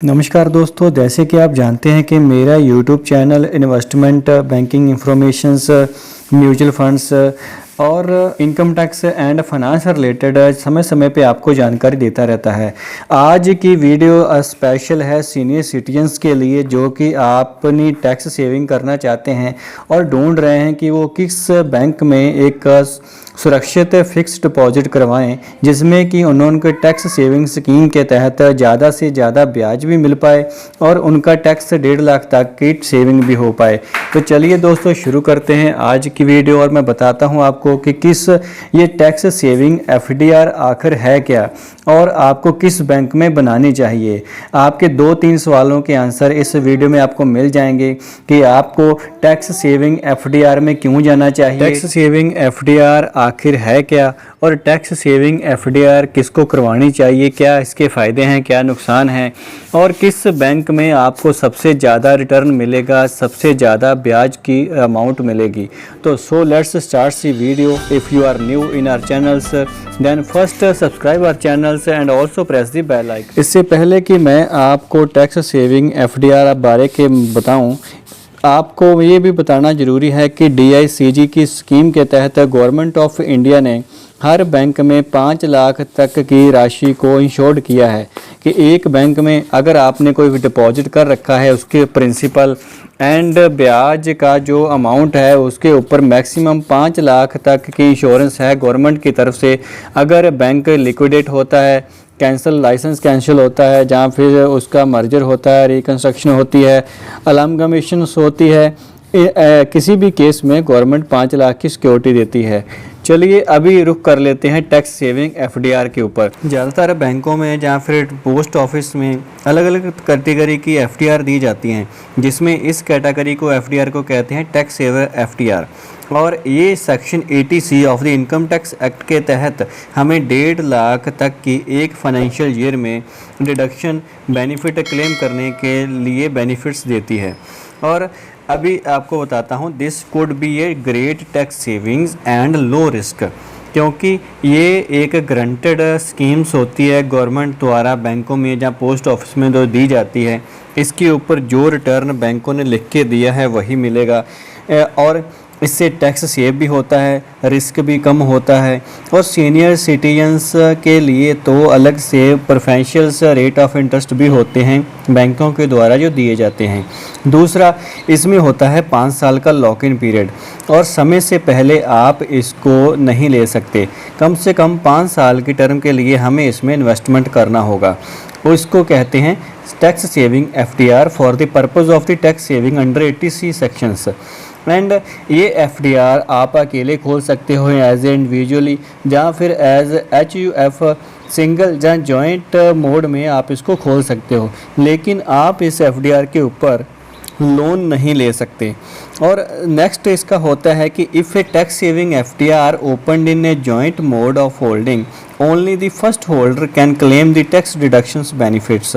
नमस्कार दोस्तों, जैसे कि आप जानते हैं कि मेरा YouTube channel investment, banking informations, mutual funds और इनकम टैक्स एंड फाइनेंस से रिलेटेड समय समय पे आपको जानकारी देता रहता है। आज की वीडियो स्पेशल है सीनियर सिटीजन्स के लिए जो कि अपनी टैक्स सेविंग करना चाहते हैं और ढूंढ रहे हैं कि वो किस बैंक में एक सुरक्षित फिक्स डिपॉजिट करवाएं जिसमें कि उनके टैक्स सेविंग स्कीम के तहत ज़्यादा से ज़्यादा ब्याज भी मिल पाए और उनका टैक्स 1.5 लाख तक की सेविंग भी हो पाए। तो चलिए दोस्तों शुरू करते हैं आज की वीडियो और मैं बताता हूं आपको कि किस ये टैक्स सेविंग एफडीआर आखिर है क्या और आपको किस बैंक में बनानी चाहिए। आपके 2-3 सवालों के आंसर इस वीडियो में आपको मिल जाएंगे कि आपको टैक्स सेविंग एफडीआर में क्यों जाना चाहिए, टैक्स सेविंग एफडीआर आखिर है क्या और टैक्स सेविंग एफडीआर किसको करवानी चाहिए, क्या इसके फ़ायदे हैं, क्या नुकसान हैं और किस बैंक में आपको सबसे ज़्यादा रिटर्न मिलेगा, सबसे ज़्यादा ब्याज की अमाउंट मिलेगी। तो let's start see video. If you are new in our channels then first subscribe our channels and also press the bell icon. इससे पहले कि मैं आपको टैक्स सेविंग एफडीआर बारे के बताऊं, आपको ये भी बताना ज़रूरी है कि DICG की स्कीम के तहत गवर्नमेंट ऑफ इंडिया ने हर बैंक में 5 लाख तक की राशि को इंश्योर्ड किया है कि एक बैंक में अगर आपने कोई डिपॉजिट कर रखा है उसके प्रिंसिपल एंड ब्याज का जो अमाउंट है उसके ऊपर मैक्सिमम 5 लाख तक की इंश्योरेंस है गवर्नमेंट की तरफ से। अगर बैंक लिक्विडेट होता है, लाइसेंस कैंसिल होता है, जहाँ फिर उसका मर्जर होता है, रिकन्स्ट्रक्शन होती है, अलामगमेशन होती है, किसी भी केस में गवर्नमेंट 5 लाख की सिक्योरिटी देती है। चलिए अभी रुख कर लेते हैं टैक्स सेविंग एफडीआर के ऊपर। ज़्यादातर बैंकों में या फिर पोस्ट ऑफिस में अलग अलग कैटेगरी की एफडीआर दी जाती हैं जिसमें इस कैटेगरी को एफडीआर को कहते हैं टैक्स सेवर एफडीआर और ये section 80C of the income tax act के तहत हमें 1.5 लाख तक की एक फाइनेंशियल ईयर में डिडक्शन बेनिफिट क्लेम करने के लिए बेनिफिट्स देती है। और अभी आपको बताता हूँ this could be a great tax savings and low risk, क्योंकि ये एक ग्रंटेड स्कीम्स होती है गवर्नमेंट द्वारा बैंकों में या पोस्ट ऑफिस में जो दी जाती है। इसके ऊपर जो रिटर्न बैंकों ने लिख के दिया है वही मिलेगा और इससे टैक्स सेव भी होता है, रिस्क भी कम होता है और सीनियर सिटीजन्स के लिए तो अलग से प्रेफरेंशियल रेट ऑफ इंटरेस्ट भी होते हैं बैंकों के द्वारा जो दिए जाते हैं। दूसरा, इसमें होता है 5 साल का लॉक इन पीरियड और समय से पहले आप इसको नहीं ले सकते। कम से कम 5 साल की टर्म के लिए हमें इसमें इन्वेस्टमेंट करना होगा। उसको कहते हैं tax saving FDR for the purpose of the tax saving under 80C sections. And ये एफडीआर आप अकेले खोल सकते हो एज ए इंडिविजुअली या फिर एज HUF सिंगल या जॉइंट मोड में आप इसको खोल सकते हो, लेकिन आप इस एफडीआर के ऊपर लोन नहीं ले सकते। और नेक्स्ट इसका होता है कि if A tax saving FDR opened in a joint mode of holding only the first holder can claim the tax deductions benefits.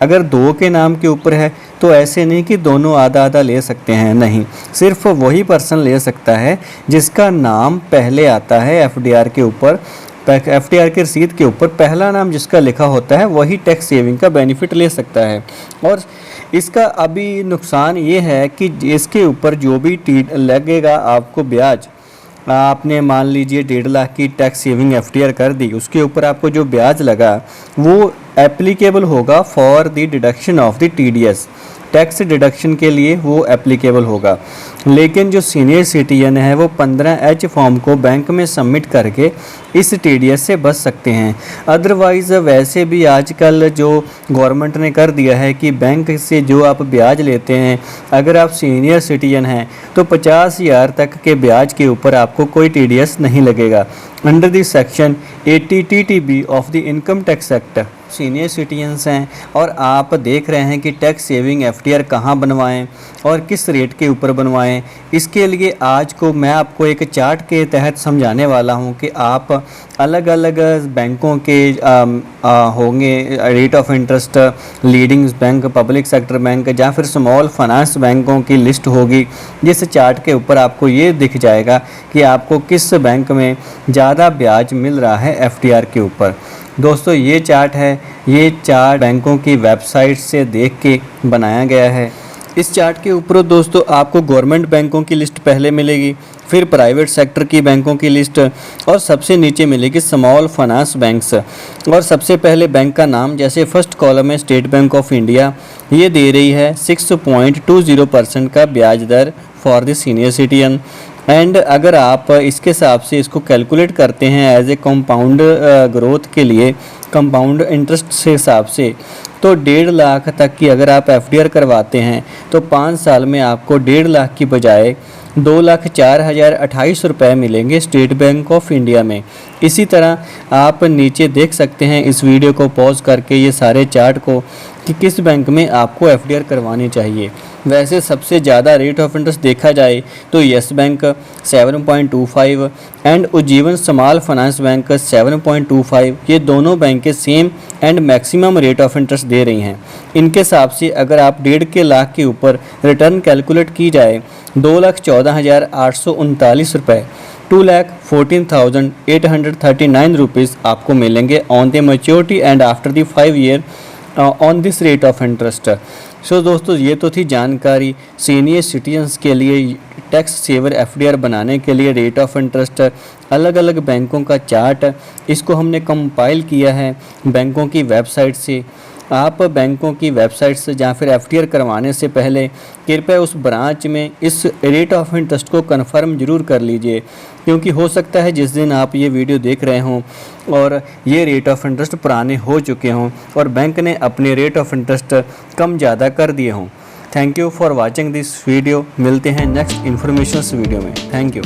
अगर 2 के नाम के ऊपर है तो ऐसे नहीं कि दोनों आधा आधा ले सकते हैं, नहीं, सिर्फ वही पर्सन ले सकता है जिसका नाम पहले आता है एफडीआर के ऊपर। एफडीआर की रसीद के ऊपर पहला नाम जिसका लिखा होता है वही टैक्स सेविंग का बेनिफिट ले सकता है। और इसका अभी नुकसान ये है कि इसके ऊपर जो भी लगेगा आपको ब्याज, आपने मान लीजिए 1.5 लाख की टैक्स सेविंग एफडीआर कर दी, उसके ऊपर आपको जो ब्याज लगा वो एप्लीकेबल होगा for the deduction of the TDS, tax deduction के लिए वो एप्लीकेबल होगा। लेकिन जो सीनियर सिटीजन है वो 15H फॉर्म को बैंक में सबमिट करके इस TDS से बच सकते हैं। अदरवाइज़ वैसे भी आजकल जो गवर्नमेंट ने कर दिया है कि बैंक से जो आप ब्याज लेते हैं, अगर आप सीनियर सिटीजन हैं तो 50,000 तक के ब्याज के ऊपर आपको कोई TDS नहीं लगेगा under the section 80 TTB of the income tax act. Senior citizens हैं और आप देख रहे हैं कि टैक्स सेविंग एफडीआर कहाँ बनवाएं और किस रेट के ऊपर बनवाएं। इसके लिए आज को मैं आपको एक चार्ट के तहत समझाने वाला हूं कि आप अलग अलग बैंकों के होंगे rate of interest, leading bank, public sector bank या फिर स्मॉल फाइनेंस बैंकों की लिस्ट होगी, जिस चार्ट के ऊपर आपको ये दिख जाएगा कि आपको किस बैंक में ज़्यादा ब्याज मिल रहा है एफडीआर के ऊपर। दोस्तों ये चार्ट है, ये चार्ट बैंकों की वेबसाइट से देख के बनाया गया है। इस चार्ट के ऊपर दोस्तों आपको गवर्नमेंट बैंकों की लिस्ट पहले मिलेगी, फिर प्राइवेट सेक्टर की बैंकों की लिस्ट और सबसे नीचे मिलेगी स्मॉल फाइनेंस बैंक्स। और सबसे पहले बैंक का नाम, जैसे फर्स्ट कॉलम है स्टेट बैंक ऑफ इंडिया, ये दे रही है 6.20% का ब्याज दर for the senior citizen. And अगर आप इसके हिसाब से इसको कैलकुलेट करते हैं एज ए कंपाउंड ग्रोथ के लिए, कंपाउंड इंटरेस्ट के हिसाब से, तो 1.5 लाख तक की अगर आप एफडीआर करवाते हैं तो 5 साल में आपको 1.5 लाख की बजाय 2,04,028 रुपये मिलेंगे स्टेट बैंक ऑफ इंडिया में। इसी तरह आप नीचे देख सकते हैं इस वीडियो को पॉज करके ये सारे चार्ट को कि किस बैंक में आपको एफडीआर करवानी चाहिए। वैसे सबसे ज़्यादा रेट ऑफ इंटरेस्ट देखा जाए तो Yes Bank 7.25 and Ujjivan small finance bank 7.25, ये दोनों बैंकें same and maximum rate of interest दे रही हैं। इनके हिसाब से अगर आप 1.5 लाख के ऊपर रिटर्न कैलकुलेट की जाए 2,14,839 रुपये, 2,14,839 रुपीज़ आपको मिलेंगे on the maturity and after the 5 year on this rate of interest. So दोस्तों ये तो थी जानकारी सीनियर सिटीजन्स के लिए टैक्स सेवर एफडीआर बनाने के लिए रेट ऑफ इंटरेस्ट, अलग अलग बैंकों का चार्ट, इसको हमने कंपाइल किया है बैंकों की वेबसाइट से। आप बैंकों की वेबसाइट से या फिर एफडीआर करवाने से पहले कृपया उस ब्रांच में इस रेट ऑफ इंटरेस्ट को कंफर्म जरूर कर लीजिए, क्योंकि हो सकता है जिस दिन आप ये वीडियो देख रहे हों और ये रेट ऑफ इंटरेस्ट पुराने हो चुके हों और बैंक ने अपने रेट ऑफ इंटरेस्ट कम ज़्यादा कर दिए हों। Thank you for watching this video. मिलते हैं नेक्स्ट इन्फॉर्मेशन वीडियो में। Thank you.